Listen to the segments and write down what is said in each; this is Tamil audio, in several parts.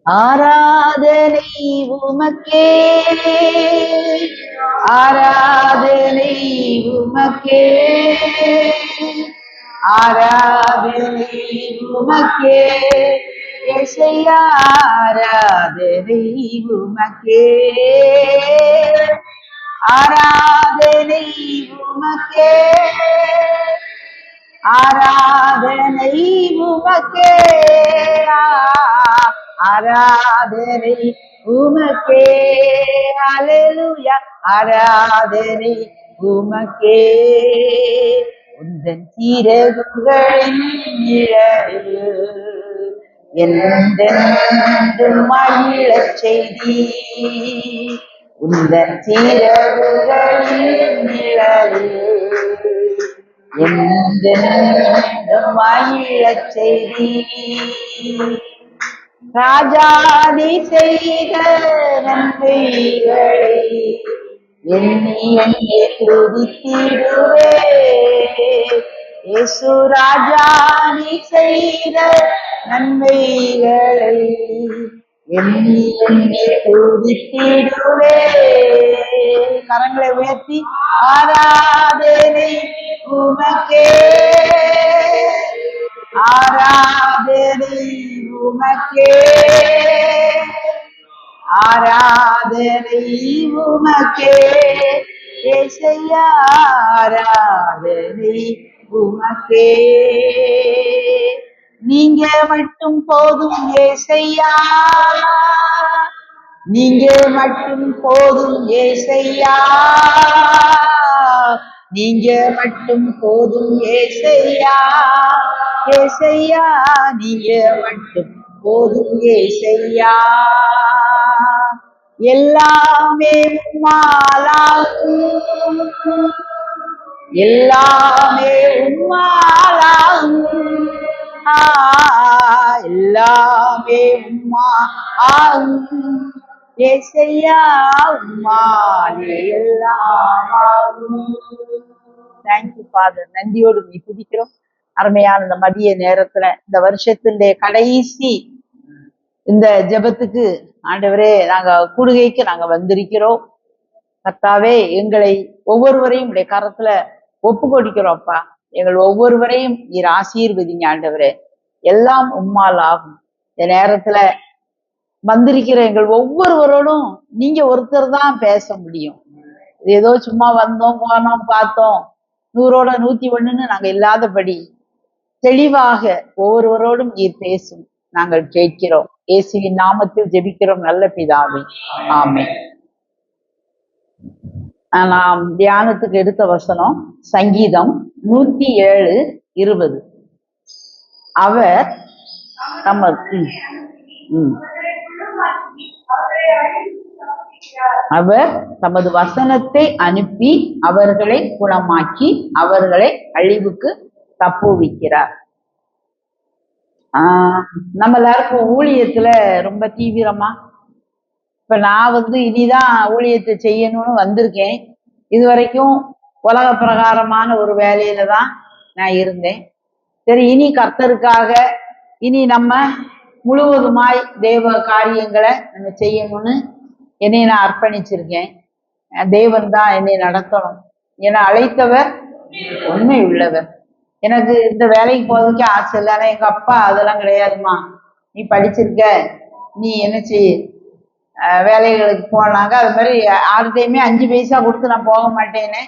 ஆராதனை உமக்கே, ஆராதனை உமக்கே, ஆராதனை உமக்கே, இயேசையா ஆராதனை உமக்கே, ஆராதனை உமக்கே, ஆராதனை உமக்கே, ஆராதனை உமக்கே, அல்லேலூயா, ஆராதனை உமக்கே. உந்தன் சீரகுகளின் நிழலில் என்றென்றும் மகிழச் செய்தி, உந்தன் சீரகுகளின் நிழலில் என்றென்றும் மகிழச் செய்தி. ராஜாதி செய்த நன்மைகளை எண்ணி எண்ணி துதித்திடுவே, இயேசு ராஜாதி செய்த நன்மைகளை எண்ணி எண்ணி துதித்திடுவே. கரங்களை உயர்த்தி ஆராதனை உமக்கே, ஆராதனை உமக்கே, ஆராதனை உமக்கே, இயேசையா ஆராதனை உமக்கே. நீங்க மட்டும் போதும் இயேசையா, நீங்க மட்டும் போதும் இயேசையா, நீங்க மட்டும் போதும் ஏசையா, ஏசையா நீங்க மட்டும் போதும் ஏசையா. எல்லாமே உம்மாலாகும், எல்லாமே உம்மாலாகும், எல்லாமே உம்மா ஆகும், ஏசையா உம்மாலே எல்லாம் ஆகும். Thank you father. நன்றியோடு நீ துதிக்கிறோம். அருமையான இந்த மதிய நேரத்துல இந்த வருஷத்தினுடைய கடைசி இந்த ஜெபத்துக்கு ஆண்டவரே நாங்க கூடுகைக்கு நாங்க வந்திருக்கிறோம். கர்த்தாவே எங்களை ஒவ்வொருவரையும் உடைய கரத்துல ஒப்பு கொடுக்கிறோம்ப்பா. எங்கள் ஒவ்வொருவரையும் நீர் ஆசீர்வதிங்க ஆண்டவரே. எல்லாம் உம்மால் ஆகும். இந்த நேரத்துல வந்திருக்கிற எங்கள் ஒவ்வொருவரோடும் நீங்க ஒருத்தர் தான் பேச முடியும். ஏதோ சும்மா வந்தோம் போனோம் பார்த்தோம் 100ஓட 101ன்னு நாங்க இல்லாதபடி தெளிவாக ஒவ்வொருவரோடும் நீர் பேசும் நாங்கள் கேட்கிறோம். இயேசுவின் நாமத்தில் ஜெபிக்கிறோம் நல்ல பிதாவே, ஆமென். நாம் தியானத்துக்கு எடுத்த வசனம் சங்கீதம் 107:20. அவர் அவர் தமது வசனத்தை அனுப்பி அவர்களை குணமாக்கி அவர்களை அழிவுக்கு தப்புவிக்கிறார். நம்ம எல்லாருக்கும் ஊழியத்துல ரொம்ப தீவிரமா இப்ப நான் இனிதான் ஊழியத்தை செய்யணும்னு வந்திருக்கேன். இது வரைக்கும் உலக பிரகாரமான ஒரு வேலையில தான் நான் இருந்தேன். சரி, இனி கர்த்தருக்காக இனி நம்ம முழுவதுமாய் தேவ காரியங்களை நம்ம செய்யணும்னு என்னை நான் அர்ப்பணிச்சிருக்கேன். தேவன் தான் என்னை நடத்தணும். என்னை அழைத்தவர் உண்மை உள்ளவர். எனக்கு இந்த வேலைக்கு போறதுக்கே ஆசை இல்லை. ஆனா எங்க அப்பா அதெல்லாம் கிடையாதுமா, நீ படிச்சிருக்க, நீ என்ன செய்ய வேலைகளுக்கு போனாங்க. அது மாதிரி யார்கிட்டையுமே 5 பைசா கொடுத்து நான் போக மாட்டேன்னு.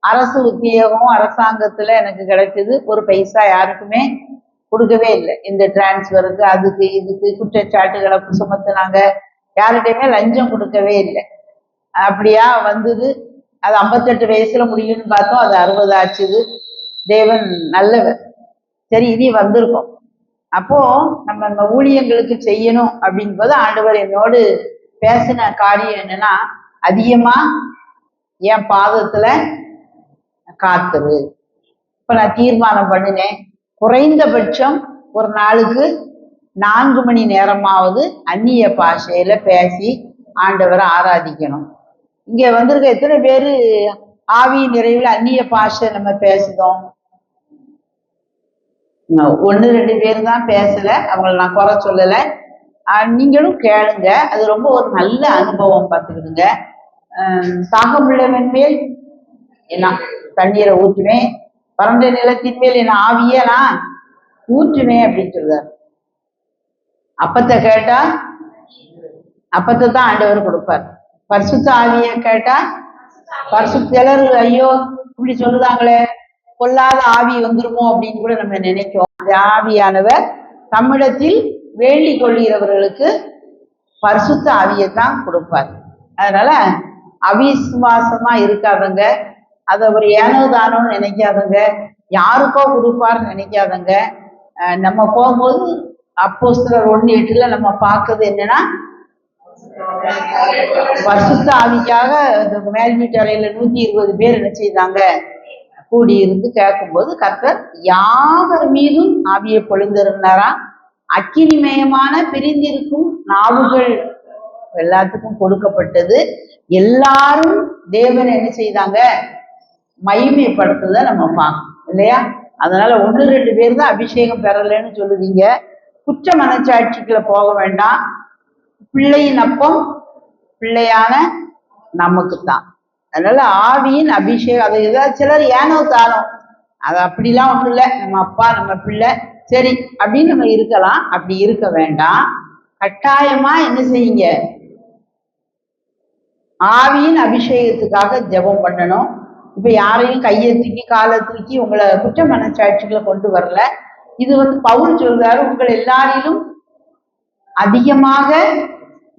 அரசு உத்தியோகம் அரசாங்கத்துல எனக்கு கிடைச்சது. 1 பைசா யாருக்குமே கொடுக்கவே இல்லை. இந்த டிரான்ஸ்ஃபருக்கு அதுக்கு இதுக்கு குற்றச்சாட்டுகளை சுமத்துனாங்க. யார்கிட்டையுமே லஞ்சம் கொடுக்கவே இல்லை. அப்படியா வந்தது. அது 58 வயசுல முடியும்னு பார்த்தோம், அது 60 ஆச்சுது. தேவன் நல்லவர். சரி, இனி வந்திருக்கோம். அப்போ நம்ம ஊழியங்களுக்கு செய்யணும் அப்படின் போது ஆண்டவர் என்னோடு பேசின காரியம் என்னன்னா, அதிகமா என் பாதத்துல காத்துரு. இப்ப நான் தீர்மானம் பண்ணினேன், குறைந்தபட்சம் ஒரு நாளுக்கு 4 மணி நேரமாவது அந்நிய பாஷையில பேசி ஆண்டவரை ஆராதிக்கணும். இங்க வந்திருக்க எத்தனை பேரு ஆவி நிறைவில் அந்நிய பாஷை நம்ம பேசுதோம்? 1-2 பேர் தான் பேசல. அவங்களை நான் குறை சொல்லல. நீங்களும் கேளுங்க. அது ரொம்ப ஒரு நல்ல அனுபவம். பார்த்துக்கிடுங்க. தாகமுள்ளவன் மேல் என்ன தண்ணீரை ஊற்றுவேன், வறண்ட நிலத்தின் மேல் என்ன ஆவிய நான் ஊற்றுவேன் அப்படின்னு சொல்றாரு. அப்பத்தை கேட்டா அப்பத்தை தான் ஆண்டவர் கொடுப்பார். பரிசுத்த ஆவிய கேட்டா சிலர் ஐயோ இப்படி சொல்லுதாங்களே, கொல்லாத ஆவி வந்துருமோ அப்படின்னு கூட நம்ம நினைக்கிறோம். அந்த ஆவியானவர் தமிழத்தில் வேண்டிக் கொள்கிறவர்களுக்கு பரிசுத்த ஆவியைத்தான் கொடுப்பார். அதனால அவிசுவாசமா இருக்காதங்க, அதை ஒரு ஏனோ தானோன்னு நினைக்காதங்க, யாருக்கோ கொடுப்பார்னு நினைக்காதங்க. நம்ம போகும்போது அப்போஸ்தலர் 1:8 நம்ம பார்க்கறது என்னன்னா, பரிசுத்த ஆவிக்காக இந்த மேல் வீட்டு அறையில 120 பேர் என்ன செய்தாங்க, கூடி இருந்து கேட்கும்போது கர்த்தர் யாவர் மீதும் ஆவியை பொழிந்திருந்தாரா. அக்கினிமயமான பிரிந்திருக்கும் நாவுகள் எல்லாத்துக்கும் கொடுக்கப்பட்டது. எல்லாரும் தேவன் என்ன செய்தாங்க, மகிமைப்படுத்துறத நம்ம பார்க்கணும் இல்லையா. அதனால 1-2 பேர் தான் அபிஷேகம் பெறலைன்னு சொல்லுவீங்க. குற்ற மனச்சாட்சிக்குள்ள போக வேண்டாம். பிள்ளையின் அப்பம் பிள்ளையான நமக்குத்தான். அதனால ஆவியின் அபிஷேகம், அதை ஏதாவது சிலர் ஏனோ தானோ, அது அப்படிலாம் ஒன்றும் இல்லை. நம்ம அப்பா நம்ம பிள்ளை சரி அப்படின்னு நம்ம இருக்கலாம். அப்படி இருக்க வேண்டாம். கட்டாயமா என்ன செய்யுங்க, ஆவியின் அபிஷேகத்துக்காக ஜெபம் பண்ணணும். இப்ப யாரையும் கையை தூக்கி காலை தூக்கி உங்களை குற்ற மனச்சாட்சிகளை கொண்டு வரல. இது பவுல் சொல்றாரு, உங்கள் எல்லாரிலும் அதிகமாக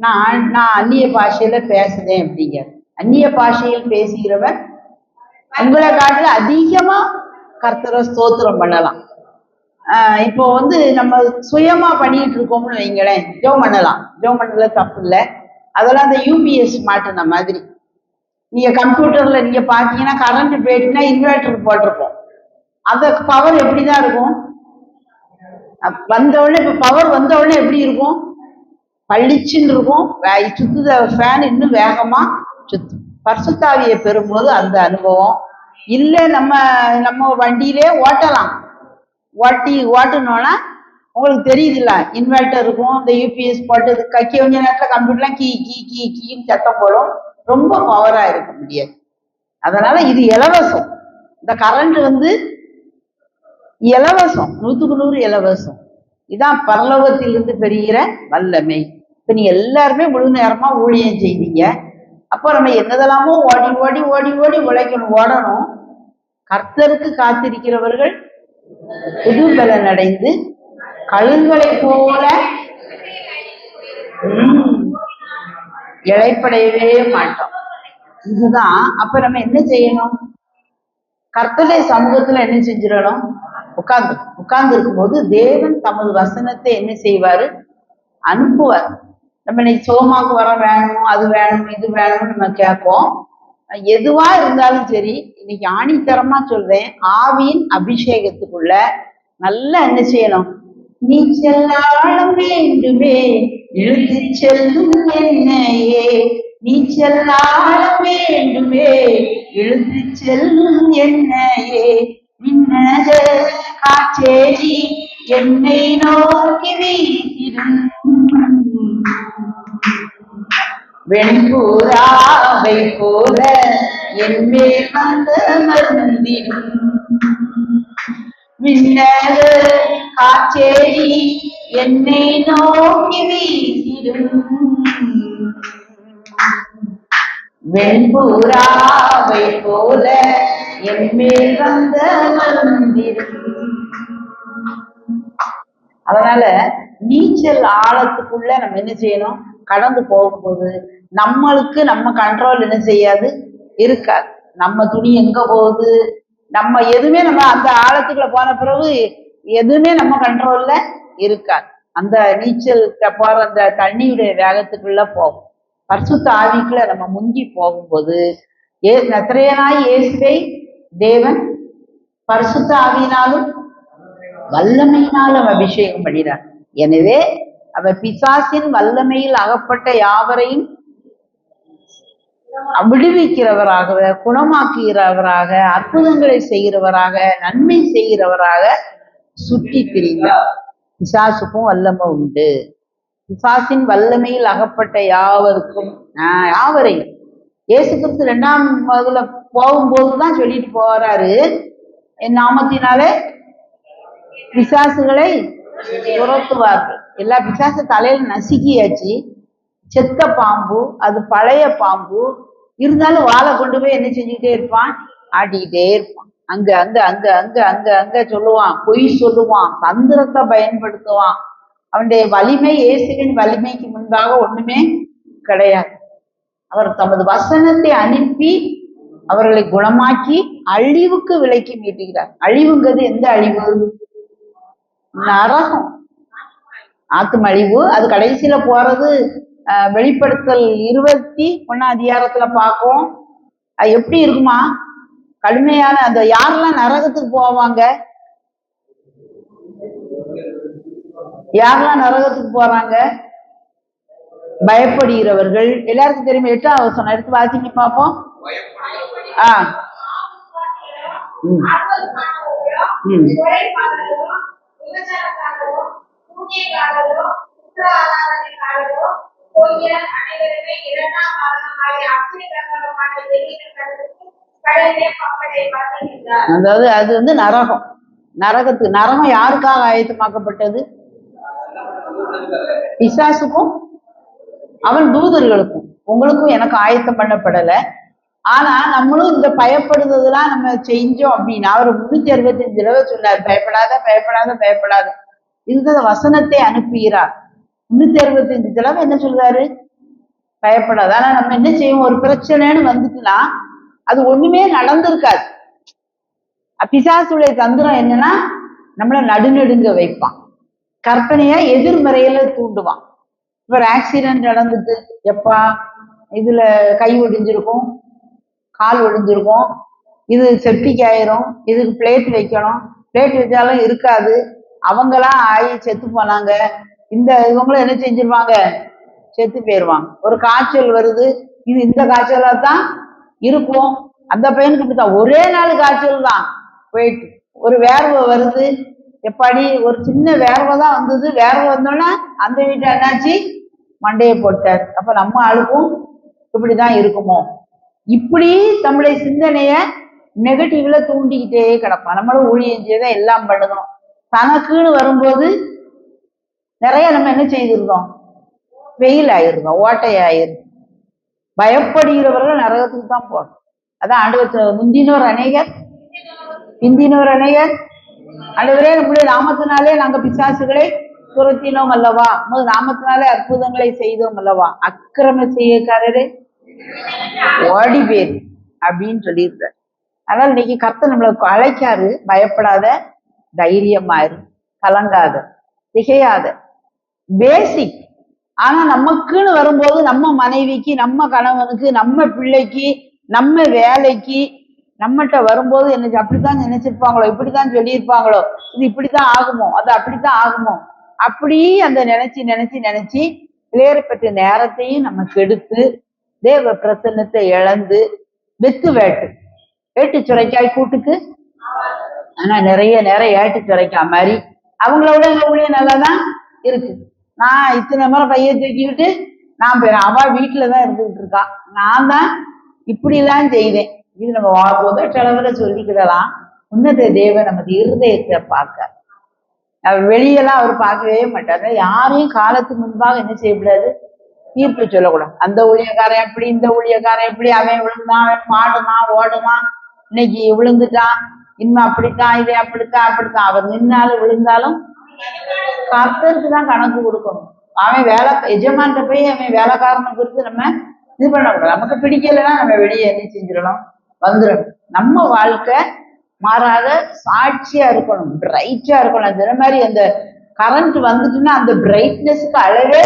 நான் அந்நிய பாஷையில பேசுறேன் அப்படிங்க. அந்நிய பாஷையில் பேசுகிறவன் உங்களை காட்டுல அதிகமா கர்த்தரை ஸ்தோத்திரம் பண்ணலாம். இப்போ நம்ம சுயமா பண்ணிட்டு இருக்கோம்னு வைங்களேன், ஜெபம் பண்ணலாம், ஜெபம் பண்ணல தப்பு இல்லை. அதெல்லாம் அந்த யூபிஎஸ் மாட்டின மாதிரி. நீங்க கம்ப்யூட்டர்ல நீங்க பாத்தீங்கன்னா கரண்ட் போயிட்டுனா இன்வெர்டர் போட்டிருப்போம். அந்த பவர் எப்படிதான் இருக்கும், வந்தவுடனே இப்ப பவர் வந்தவுடனே எப்படி இருக்கும், பளிச்சுன்னு இருக்கும். சுத்துத ஃபேன் இன்னும் வேகமா சுத்தும். பரிசுத்தாவியை பெறும்போது அந்த அனுபவம் இல்லை. நம்ம வண்டியிலே ஓட்டலாம். ஓட்டணும்னா உங்களுக்கு தெரியுது இல்ல, இன்வெர்டர் இருக்கும், இந்த யூபிஎஸ் போட்டு கக்கிய கொஞ்ச நேரத்துல கம்ப்யூட்டர்லாம் கீ கீ கீ கீன்னு சத்தம் போடும். ரொம்ப பவரா இருக்க முடியாது. அதனால இது இலவசம். இந்த கரண்ட் இலவசம், 100% இலவசம். இதான் பரலோகத்திலிருந்து பெறுகிற வல்லமை. இப்ப நீ எல்லாருமே முழு நேரமா ஊழியம் செய்வீங்க. அப்போ நம்ம என்னதெல்லாமோ ஓடி ஓடி ஓடி ஓடி உழைக்கணும், ஓடணும். கர்த்தருக்கு காத்திருக்கிறவர்கள் புது பலன் அடைந்து கழுகுகளை போல இழைப்படையவே மாட்டோம். இதுதான். அப்ப நம்ம என்ன செய்யணும், கர்த்தருடைய சமூகத்துல என்ன செஞ்சிடணும், உட்கார்ந்து இருக்கும்போது தேவன் தமது வசனத்தை என்ன செய்வாரு, அனுப்புவார். நம்ம இன்னைக்கு சோமாக்கு வர வேணும், அது வேணும், இது வேணும்னு நம்ம கேட்போம். எதுவா இருந்தாலும் சரி, இன்னைக்கு ஆணித்தரமா சொல்றேன், ஆவியின் அபிஷேகத்துக்குள்ள நல்லா என்ன செய்யணும், நீச்சல் ஆழம் வேண்டுமே இழுத்து செல்லும் என்னையே, நீச்சல் ஆழம் வேண்டுமே இழுத்து செல்லும் என்னையே, மின்னக காற்றேறி என்னை நோக்கி வீசிடும், வெண்பூராவை போல என் மேல் வந்த மருந்திடும், மின்னக காற்றேறி என்னை நோக்கி வீசிடும், வெண்பூராவை போல என் மேல் வந்த மருந்திடும். அதனால நீச்சல் ஆழத்துக்குள்ள நம்ம என்ன செய்யணும், கடந்து போகும்போது நம்மளுக்கு நம்ம கண்ட்ரோல் என்ன செய்யாது, இருக்காது. நம்ம துணி எங்க போகுது, நம்ம எதுவுமே நம்ம அந்த ஆழத்துக்குள்ள போன பிறகு எதுவுமே நம்ம கண்ட்ரோல்ல இருக்காது. அந்த நீச்சல் போற அந்த தண்ணியுடைய வேகத்துக்குள்ள போகும். பரிசுத்த ஆவிக்குள்ள நம்ம முங்கி போகும்போது நசரேயனாய் இயேசுவை தேவன் பரிசுத்த ஆவியினாலும் வல்லமையினாலும் அபிஷேகம் பண்ணினார். எனவே அவர் பிசாசின் வல்லமையில் அகப்பட்ட யாவரையும் விடுவிக்கிறவராக, குணமாக்குகிறவராக, அற்புதங்களை செய்கிறவராக, நன்மை செய்கிறவராக சுற்றி திரிந்தார். பிசாசுக்கும் வல்லமை உண்டு. பிசாசின் வல்லமையில் அகப்பட்ட யாவருக்கும் யாவரையும் இயேசு கிறிஸ்து 2ஆம் முதல்ல போகும்போதுதான் சொல்லிட்டு போறாரு, என் நாமத்தினாலே பிசாசுகளை துரத்துவார்கள். எல்லா பிசாசு தலையில நசுக்கியாச்சு. செத்த பாம்பு, அது பழைய பாம்பு இருந்தாலும் வாழை கொண்டு போய் என்ன செஞ்சுக்கிட்டே இருப்பான், ஆட்டிக்கிட்டே இருப்பான். அங்க அங்க அங்க அங்க அங்க அங்க சொல்லுவான், பொய் சொல்லுவான், தந்திரத்தை பயன்படுத்துவான். அவனுடைய வலிமை இயேசுவின் வலிமைக்கு முன்பாக ஒண்ணுமே கிடையாது. அவர் தமது வசனத்தை அனுப்பி அவர்களை குணமாக்கி அழிவுக்கு விலைக்கு மீட்டுகிறார். அழிவுங்கிறது எந்த அழிவு? நரகம், ஆத்தும அழிவு. அது கடைசியில போறது வெளிப்படுத்தல் 21 அதிகாரத்துல பார்ப்போம். அது எப்படி இருக்குமா, கடுமையான அந்த யாரெல்லாம் நரகத்துக்கு போவாங்க, யாரெல்லாம் நரகத்துக்கு போறாங்க? பயப்படுகிறவர்கள். எல்லாருக்கும் தெரியுமா? 8ஆம் வசனம் எடுத்து வாசிங்க பார்ப்போம். அதாவது அது வந்து நரகம். நரகம் யாருக்காக ஆயத்தமாக்கப்பட்டது? பிசாசுக்கும் அவன் தூதர்களுக்கும். உங்களுக்கும் எனக்கு ஆயத்தம் பண்ணப்படல. ஆனா நம்மளும் இந்த பயப்படுறதுலாம் நம்ம செஞ்சோம் அப்படின்னா, அவர் 365 தடவை சொன்னார், பயப்படாத பயப்படாத பயப்படாத. இந்த வசனத்தை அனுப்புகிறார். 365 தடவை என்ன சொல்றாரு? பயப்படாது. ஆனா நம்ம என்ன செய்வோம், ஒரு பிரச்சனைன்னு வந்துட்டுனா அது ஒண்ணுமே நடந்திருக்காது. பிசாசுடைய தந்திரம் என்னன்னா, நம்மள நடுநடுங்க வைப்பான், கற்பனையா எதிர்மறையில தூண்டுவான். இப்ப ஆக்சிடென்ட் நடந்துட்டு, எப்பா இதுல கை ஒடிஞ்சிருக்கும், கால் ஒடிஞ்சிருக்கும், இது செப்டிக் ஆயிரும், இதுக்கு பிளேட் வைக்கணும், பிளேட் வச்சாலும் இருக்காது, அவங்களாம் ஆகி செத்து போனாங்க. இந்த இவங்களும் என்ன செஞ்சிருவாங்க, செத்து போயிடுவாங்க. ஒரு காய்ச்சல் வருது, இது இந்த காய்ச்சலா தான் இருக்கும். அந்த பையனுக்கு இப்படிதான் ஒரே நாள் காய்ச்சல் தான் போயிட்டு. ஒரு வேர்வை வருது, எப்பாடி ஒரு சின்ன வேர்வை தான் வந்தது, வேர்வை வந்தோன்னா அந்த வீட்டை என்னாச்சு, மண்டையை போட்டார். அப்ப நம்ம ஆளுக்கும் இப்படிதான் இருக்குமோ? இப்படி நம்முடைய சிந்தனைய நெகட்டிவ்ல தூண்டிக்கிட்டே கிடப்பான். நம்மளும் ஊழியம் செய்த எல்லாம் பண்ணணும். தனக்குன்னு வரும்போது நிறைய நம்ம என்ன செய்திருந்தோம், வெயில் ஆயிருந்தோம், ஓட்டை ஆயிருந்தோம். பயப்படுகிறவர்கள் நரகத்துக்கு தான் போகணும். அதான் ஆண்டவர் முந்தினோர் அநேகர் பிந்தினோர் அநேகர். ஆண்டவரே நம்முடைய நாமத்தினாலே நாங்க பிசாசுகளை துரத்தினோம் அல்லவா, நாமத்தினாலே அற்புதங்களை செய்தோம் அல்லவா, அக்கிரம செய்யக்காரரே ஓடி பேர் அப்படின்னு சொல்லியிருந்தார். அதனால இன்னைக்கு கர்த்தர் நம்மளுக்கு அழைக்காரு, பயப்படாத, தைரியமாயிரு, கலங்காத, திகையாத, பேசிக். ஆனா நமக்குன்னு வரும்போது நம்ம மனைவிக்கு, நம்ம கணவனுக்கு, நம்ம பிள்ளைக்கு, நம்ம வேலைக்கு நம்மகிட்ட வரும்போது என்ன அப்படித்தான் நினைச்சிருப்பாங்களோ, இப்படித்தான் சொல்லியிருப்பாங்களோ, இது இப்படித்தான் ஆகுமோ, அது அப்படித்தான் ஆகுமோ, அப்படி அந்த நினைச்சு நினைச்சு நினைச்சு வேறுபட்ட நேரத்தையும் நம்ம கெடுத்து தேவ பிரசன்னத்தை இழந்து வெத்து வேட்டு சுரைக்காய் கூட்டுக்கு. ஆனா நிறைய நேரம் ஏட்டு சுரைக்கா மாதிரி அவங்களோட எங்க நல்லாதான் இருக்கு. நான் இத்தனை முறை பைய தூக்கிவிட்டு நான் போயிடும், அவ வீட்டுலதான் இருந்துகிட்டு இருக்கா, நான் தான் இப்படி எல்லாம் செய்தேன். இது நம்ம முதற்செலவுல சொல்லிக்கிடலாம். உன்னத தேவன் நமது இருதயத்தை பார்க்க, வெளியெல்லாம் அவர் பார்க்கவே மாட்டாரு. யாரையும் காலத்துக்கு முன்பாக என்ன செய்யக்கூடாது, தீர்ப்பு சொல்லக்கூடாது. அந்த ஊழியக்காரன் எப்படி, இந்த ஊழியக்காரன் எப்படி, அவன் விழுந்தான், அவன் பாடுனான் ஓடுனான், இன்னைக்கு விழுந்துட்டான், இனிமே அப்படித்தான், இதே அப்படித்தான் அப்படித்தான். அவர் நின்னாலும் விழுந்தாலும் கர்த்தருக்கு தான் கணக்கு கொடுக்கணும். அவன் வேலை எஜமான்கிட்ட போய் அவன் வேலைக்காரனை குறித்து நம்ம இது பண்ணக்கூடாது. நமக்கு பிடிக்கலைன்னா நம்ம வெளியே என்ன செஞ்சிடணும், வந்துடணும். நம்ம வாழ்க்கை மாறாக சாட்சியா இருக்கணும், பிரைட்டா இருக்கணும். அதே மாதிரி அந்த கரண்ட் வந்துட்டுன்னா அந்த பிரைட்னஸ்க்கு அளவே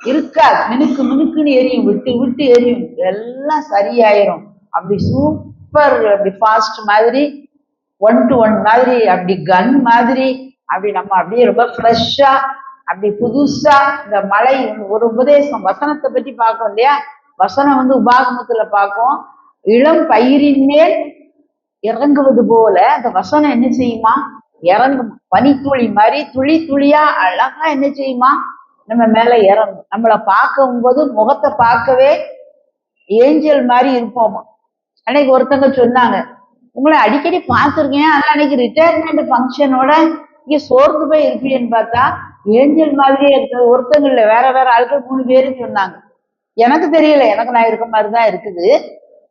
இருக்காது, மினுக்கு மினுக்குன்னு எரியும், விட்டு விட்டு எரியும், எல்லாம் சரியாயிரும். அப்படி சூப்பர், அப்படி ஃபாஸ்ட் மாதிரி, 1 to 1 மாதிரி, அப்படி கன் மாதிரி, அப்படி நம்ம அப்படியே ரொம்ப ஃப்ரெஷ்ஷா, அப்படி புதுசா. இந்த மழை ஒரு உபதேசம், வசனத்தை பற்றி பார்க்கோம் இல்லையா, வசனம் வந்து உபாகமத்துல பார்க்கும், இளம் பயிரின் மேல் இறங்குவது போல அந்த வசனம் என்ன செய்யுமா, இறங்குமா, பனித்துளி மாதிரி துளி துளியா அழகா என்ன செய்யுமா, நம்ம மேல இறங்கும். நம்மளை பார்க்கும் போது முகத்தை பார்க்கவே ஏஞ்சல் மாதிரி இருப்போமா. அன்னைக்கு ஒருத்தங்க சொன்னாங்க, உங்களை அடிக்கடி பார்த்துருக்கேன், ஆனா அன்னைக்கு ரிட்டையர்மெண்ட் ஃபங்க்ஷனோட இங்க சோர்ந்து போய் இருப்பீன்னு பார்த்தா ஏஞ்சல் மாதிரியே இருக்கு. ஒருத்தங்க வேற வேற ஆட்கள் 3 பேரு சொன்னாங்க. எனக்கு தெரியல, எனக்கு நான் இருக்க மாதிரிதான் இருக்குது.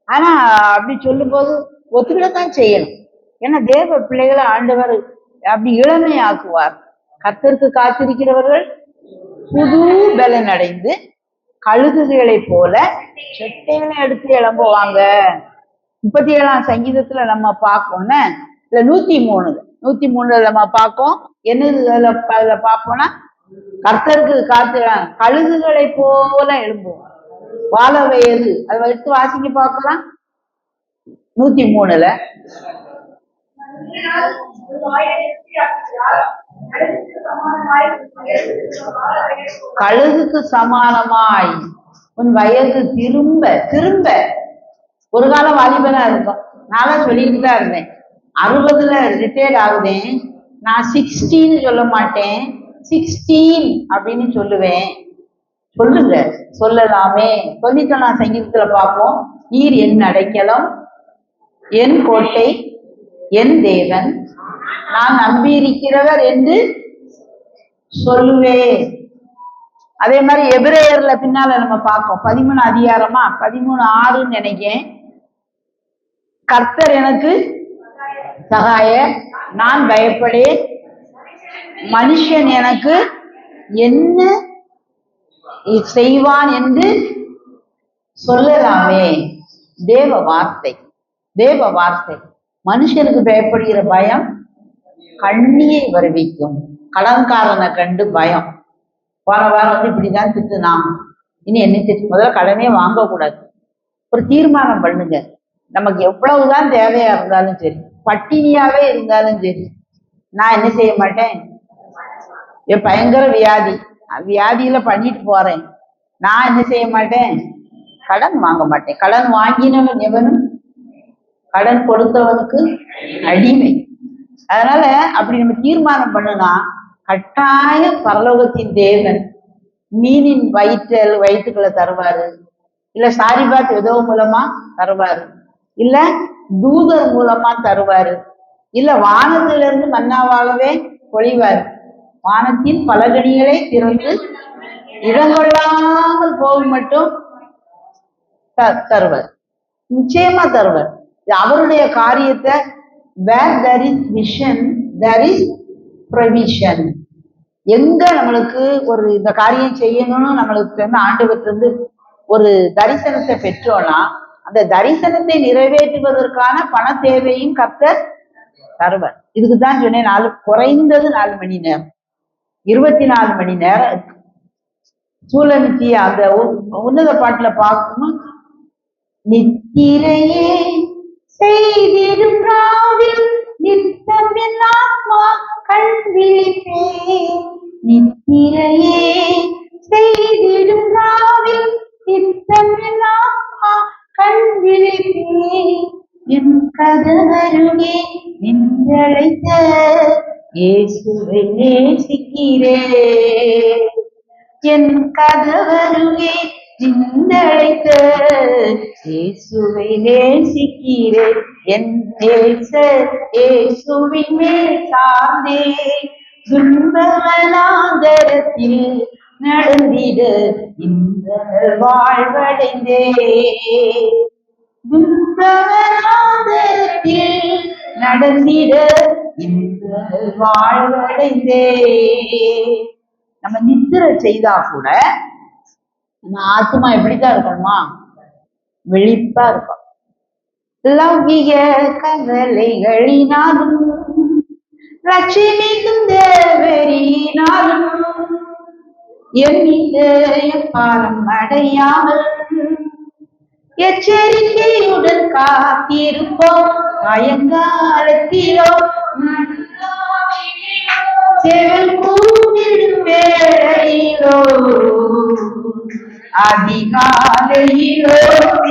ஆனா அப்படி சொல்லும் போது ஒத்துக்கிடத்தான் செய்யணும். ஏன்னா தேவ பிள்ளைகளை ஆண்டவர் அப்படி இளமையாக்குவார். கர்த்தருக்கு காத்திருக்கிறவர்கள் புது பலன் அடைந்து கழுகுகளை போல செட்டைகளை எடுத்து எழும்புவாங்க. 37ஆம் சங்கீதத்துல நம்ம பார்ப்போம்னா, இல்ல 103 நம்ம பார்ப்போம். என்னது அதுல பார்ப்போம்னா, கர்த்தருக்கு காத்து கழுகுகளை போல எழும்புவோம். வாழ வயது அதை எடுத்து வாசிக்க பார்க்கலாம். 103 கழுகுக்கு சமானமாய் உன் வயது திரும்ப திரும்ப. ஒரு காலம் வாலிபனா இருக்கும். நான் சொல்லிட்டு தான் இருந்தேன், 60ல ரிட்டையர்ட் ஆகுதேன், நான் 60 சொல்ல மாட்டேன், 16 அப்படின்னு சொல்லுவேன். சொல்லுங்க, சொல்லலாமே. 91ஆம் சங்கீதத்துல பார்ப்போம், நீர் என் அடைக்கலம், என் கோட்டை, என் தேவன், நான் நம்பியிருக்கிறவர் என்று சொல்லுவேன். அதே மாதிரி எபிரேயர்ல பின்னால நம்ம பார்ப்போம், 13 அதிகாரமா 13:6 நினைக்கிறேன். கர்த்தர் எனக்கு சகாய, நான் பயப்படேன், மனுஷன் எனக்கு என்ன செய்வான் என்று சொல்லலாமே. தேவ வார்த்தை, தேவ வார்த்தை. மனுஷனுக்கு பயப்படுகிற பயம் கண்ணியை வருவிக்கும். கடன்காரனை கண்டு பயம். போன வாரம் வந்து இப்படிதான் திட்டுனான், இனி என்ன திட்டு, முதல்ல கடனே வாங்கக்கூடாது. ஒரு தீர்மானம் பண்ணுங்க. நமக்கு எவ்வளவுதான் தேவையா இருந்தாலும் சரி, பட்டினியாவே இருந்தாலும் சரி, நான் என்ன செய்ய மாட்டேன். என் பயங்கர வியாதியில பண்ணிட்டு போறேன், நான் என்ன செய்ய மாட்டேன், கடன் வாங்க மாட்டேன். கடன் வாங்கினவன் எவனும் கடன் கொடுத்தவனுக்கு அடிமை. அதனால அப்படி நம்ம தீர்மானம் பண்ணுனா கட்டாய பரலோகத்தின் தேவன் மீனின் வயிற்றுக்களை தருவாரு, இல்ல சாரிபாத் ஏதோ மூலமா தருவாரு, இல்ல தூதர் மூலமா தருவாரு, இல்ல வானத்துல இருந்து மன்னாவாகவே பொழிவாரு. வானத்தின் பலகணிகளை திறந்து இடங்கொள்ளாமல் போகும் மட்டும் தருவார், நிச்சயமா தருவார். அவருடைய காரியத்தை where there is vision there is provision. எங்க நம்மளுக்கு ஒரு இந்த காரியம் செய்யணும்னு நம்மளுக்கு வந்து ஆண்டவர்கிட்ட இருந்து ஒரு தரிசனத்தை பெற்றோம்னா, அந்த தரிசனத்தை நிறைவேற்றுவதற்கான பண தேவையும் கர்த்தர் தருவார். இதுக்குதான் சொன்னேன், குறைந்தது 4 மணி நேரம், 24 மணி நேரம் இருக்கு. சூழலிச்சி அந்த உன்னத பாட்டுல பார்க்கணும், நித்திரையே செய்திடும் ராவில் நித்தம் என் ஆத்மா கண் விழிப்பேன். நித்திரையே செய்திடும் ராவில் நித்தம் என் ஆத்மா கண் விழிப்பேன். என் கதவருகே நின்றழைத்த இயேசுவை நேசிக்கிறேன். என் கதவருகே நின்றழைத்த இயேசுவை நேசிக்கிறேன். என் நேசர் இயேசுவின் மேல் சார்ந்தே துன்பவனாந்தரத்தில் நடந்திட இந்த வாழ்வடைந்தே. துன்பவனாந்தரத்தில் நடந்திட இந்த வாழ்வடைந்தே. நம்ம நித்திரை செய்தா கூட நம்ம ஆத்மா எப்படித்தான் இருக்கணுமா, விழிப்பா இருக்கும். லௌகிக கவலைகளினாலும் லட்சுமிக்கும் தேவரினாலும் என் பாரம் அடையாமல் எச்சரிக்கையுடன் காத்திருப்போம். சாயங்காலத்திலோ செவல் கூட்டிடும் வேளையிலோ அதிகாலையிலோ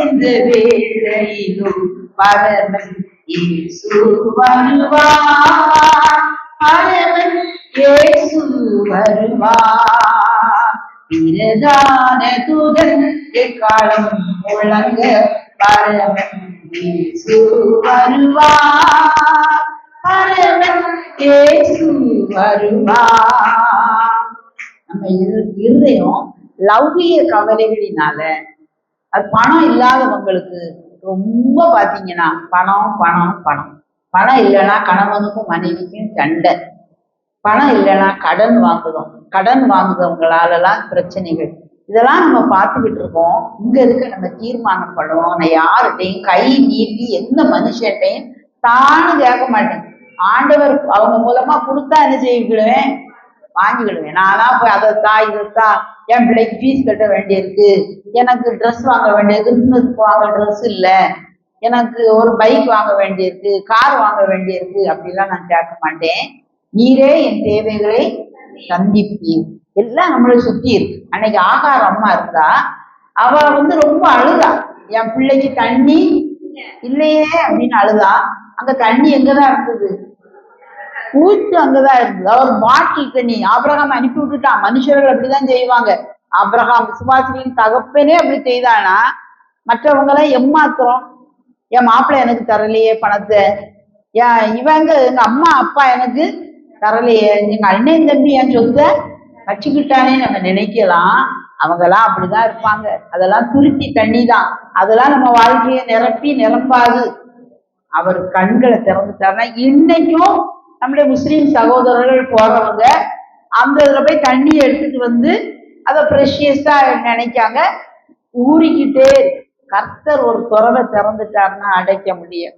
இந்த வேளையிலோ பரமன் இயேசு வருவார், பரமன் இயேசு வருவார். பிரதான தூதன் எக்காலம் முழங்க பரமன் இயேசு வருவார், பரமன் இயேசு வருவார். நம்ம இருதயம் லௌகிய கவலைகளினால, அது பணம் இல்லாதவங்களுக்கு ரொம்ப பாத்தீங்கன்னா பணம் பணம் பணம் பணம் இல்லைன்னா கணவனுக்கும் மனைவிக்கும் சண்டை, பணம் இல்லைன்னா கடன் வாங்குறோம், கடன் வாங்குறவங்களாலலாம் பிரச்சனைகள், இதெல்லாம் நம்ம பார்த்துக்கிட்டு இருக்கோம். இங்க இருக்க நம்ம தீர்மானம் பண்ணுவோம், நான் யார்கிட்டையும் கை நீட்டி எந்த மனுஷன்ட்டையும் தானு கேட்க மாட்டேன். ஆண்டவர் அவங்க மூலமா கொடுத்தா என்ன செய்விடுவேன், வாங்கிக்கிடுவேன். நானா போய் அதைத்தா இதைத்தா, என் பிள்ளைக்கு ஃபீஸ் கட்ட வேண்டியிருக்கு, எனக்கு ட்ரெஸ் வாங்க வேண்டியது, கிறிஸ்துமஸ்க்கு வாங்க ட்ரெஸ் இல்லை, எனக்கு ஒரு பைக் வாங்க வேண்டியிருக்கு, கார் வாங்க வேண்டியிருக்கு, அப்படிலாம் நான் கேட்க மாட்டேன். நீரே என் தேவைகளை சந்திப்பீர். எல்லாம் நம்மளை சுத்தி இருக்கு. அன்னைக்கு ஆகார அம்மா இருந்தா, அவ ரொம்ப அழுதா, என் பிள்ளைக்கு தண்ணி இல்லையே அப்படின்னு அழுதா. அங்க தண்ணி எங்கதான் இருந்தது, ஊத்து அங்கதான் இருந்தது. அவர் பாட்டில் தண்ணி ஆபிரகாம் அனுப்பி விட்டுட்டான். மனுஷர்கள் அப்படிதான் செய்வாங்க. ஆபிரகாம் விசுவாசிகளின் தகப்பனே அப்படி செய்தானா, மற்றவங்க எல்லாம் எம்மாத்திரம், என் மாப்பிள்ளை எனக்கு தரலையே பணத்தை, இவங்க எங்க அம்மா அப்பா எனக்கு தரலையே, எங்க அண்ணன் தம்பி என் சொத்தை வச்சுக்கிட்டானே நம்ம நினைக்கலாம். அவங்கெல்லாம் அப்படிதான் இருப்பாங்க. அதெல்லாம் துருத்தி தண்ணி தான். அதெல்லாம் நம்ம வாழ்க்கையை நிரம்பாது. அவர் கண்களை திறந்துட்டாருன்னா, இன்னைக்கும் நம்முடைய முஸ்லீம் சகோதரர்கள் போறவங்க அந்த இதுல போய் தண்ணியை எடுத்துட்டு அதை ப்ரெஷியஸா நினைக்காங்க, ஊறிக்கிட்டே. கர்த்தர் ஒரு துறவை திறந்துட்டாருன்னா அடைக்க முடியும்.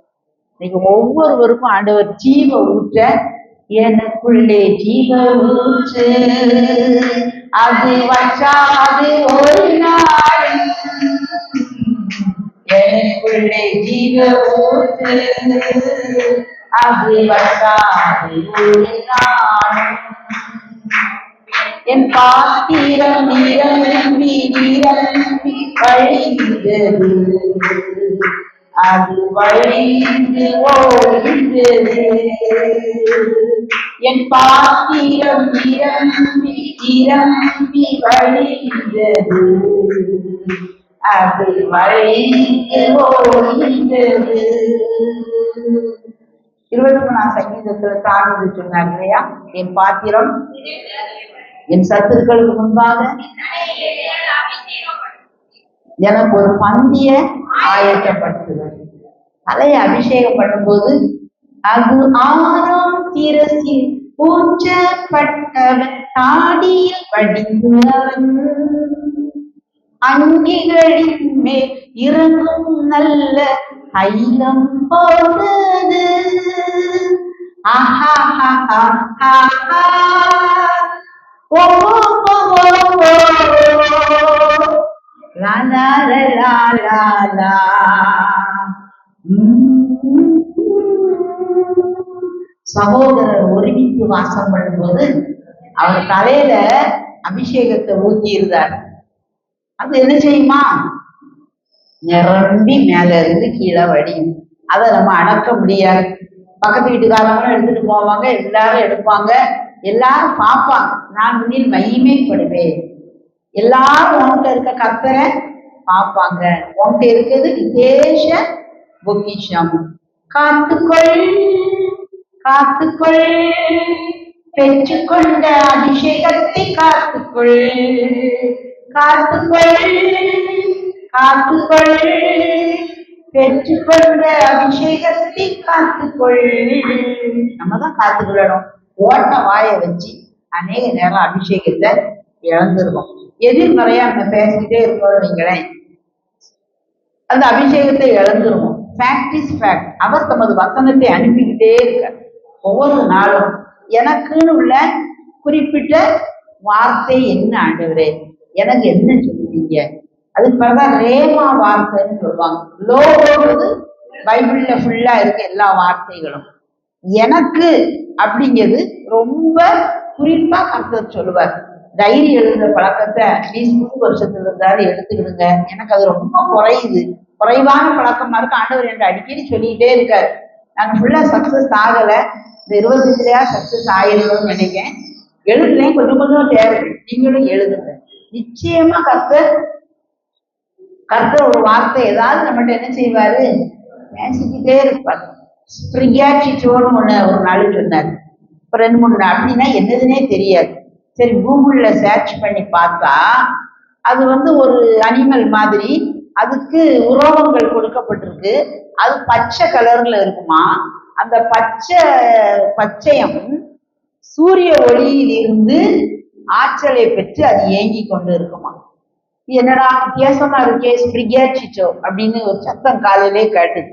இன்னைக்கு ஒவ்வொருவருக்கும் ஆண்டவர் ஜீவ ஊற்ற, எனக்குள்ளே ஜீவ ஊற்று, அது வச்சாது ஒரு நாள், எனக்குள்ளே ஜீவ ஊற்று, அது வச்சாது ஒரு நாள், என் பாத்திரம் நிரம்பி நிரம்பி வழிந்தது, அது வழிந்து ஓடுகிறது, என் பாத்திரம் நிரம்பி நிரம்பி வழிந்தது, அது வழிந்து ஓடுகிறது. 21ஆம் சங்கீதத்துல தாழ்ந்து சொன்னார் இல்லையா, என் பாத்திரம் என் சத்துருக்களுக்கு முன்பாக எனக்கு ஒரு பந்திய ஆயத்தப்படுத்துவது. தலையை அபிஷேகம் பண்ணும்போது அது ஆறாம் திரசில் ஊற்றப்பட்டவன், தாடியில் படிந்தவன், அங்கிகளின் மேல் இறங்கும் நல்ல தைலம் போனது. ஆஹா ஆஹா ஆஹா ஓ லா லா லா லா லா. சகோதரர் ஒருமித்து வாசம் பண்ணும்போது அவர் தலையில அபிஷேகத்தை ஊற்றி இருந்தார். அது என்ன செய்யுமா, நிரம்பி மேல இருந்து கீழே வடியும். அதை நம்ம அடக்க முடியாது. பக்கத்து வீட்டுக்காரங்களும் எடுத்துட்டு போவாங்க, எல்லாரும் எடுப்பாங்க, எல்லாரும் பார்ப்பாங்க. நான் முன்னில் மகிமைப்படுவேன். எல்லாரும் உன்கிட்ட இருக்க கர்த்தரை பார்ப்பாங்க. உன்கிட்ட இருக்கிறது விசேஷ பொக்கிஷம். காத்துக்கொள் காத்துக்கொள், பெற்றுக்கொண்ட அபிஷேகத்தை காத்துக்கொள் காத்துக்கொள் காத்துக்கொள், பெற்றுக்கொண்ட அபிஷேகத்தை காத்துக்கொள். நம்ம தான் காத்துக்கொள்ளணும். ஓட்ட வாயை வச்சு அநேக நேரம் அபிஷேகத்தை இழந்துருவோம். எதிர்மறையா நம்ம பேசிக்கிட்டே இருக்கோம் நீங்களேன், அந்த அபிஷேகத்தை இழந்துருவோம். Fact is fact. அவர் தமது வசனத்தை அனுப்பிக்கிட்டே இருக்க. ஒவ்வொரு நாளும் எனக்குன்னு உள்ள குறிப்பிட்ட வார்த்தை என்ன ஆண்டவரே, எனக்கு என்ன சொல்லுவீங்க, அதுக்கு பிறகுதான் ரேமா வார்த்தைன்னு சொல்லுவாங்க. லோகோடு பைபிள்ல ஃபுல்லா இருக்க எல்லா வார்த்தைகளும். எனக்கு அப்படிங்கிறது ரொம்ப குறிப்பா கர்த்தர் சொல்லுவார். டைரி எழுதுற பழக்கத்தை அட்லீஸ்ட் 3 வருஷத்துல இருந்தாலும் எடுத்துக்கிடுங்க. எனக்கு அது ரொம்ப குறைவான பழக்கமா இருக்கு. ஆண்டவர் என்று அடிக்கடி சொல்லிக்கிட்டே இருக்காரு. நாங்க ஃபுல்லா சக்சஸ் ஆகல, இந்த 25லயா சக்சஸ் ஆயிருக்கோம்னு நினைக்கிறேன். எழுதுறேன், கொஞ்சம் கொஞ்சம் தேவை, நீங்களும் எழுதுங்க. நிச்சயமா கர்த்தர் கர்த்தர் ஒரு வார்த்தை ஏதாவது நம்மகிட்ட என்ன செய்வாரு, பேசிக்கிட்டே இருப்பார். ஸ்பிரிகாச்சிட்டோன்னு ஒண்ணு ஒரு நாள் சொன்னார். இப்ப 2-3 நாள் அப்படின்னா என்னதுன்னே தெரியாது. சரி கூகுள்ல சர்ச் பண்ணி பார்த்தா அது ஒரு அனிமல் மாதிரி, அதுக்கு உரோமங்கள் கொடுக்கப்பட்டிருக்கு. அது பச்சை கலர்ல இருக்குமா. அந்த பச்சையம் சூரிய ஒளியில் இருந்து ஆற்றலை பெற்று அது ஏங்கி கொண்டு இருக்குமா. என்னடா வித்தியாசமா இருக்கே, ஸ்பிரிகாச்சிட்டோ அப்படின்னு ஒரு சத்தம் காலையிலே கேட்டுது.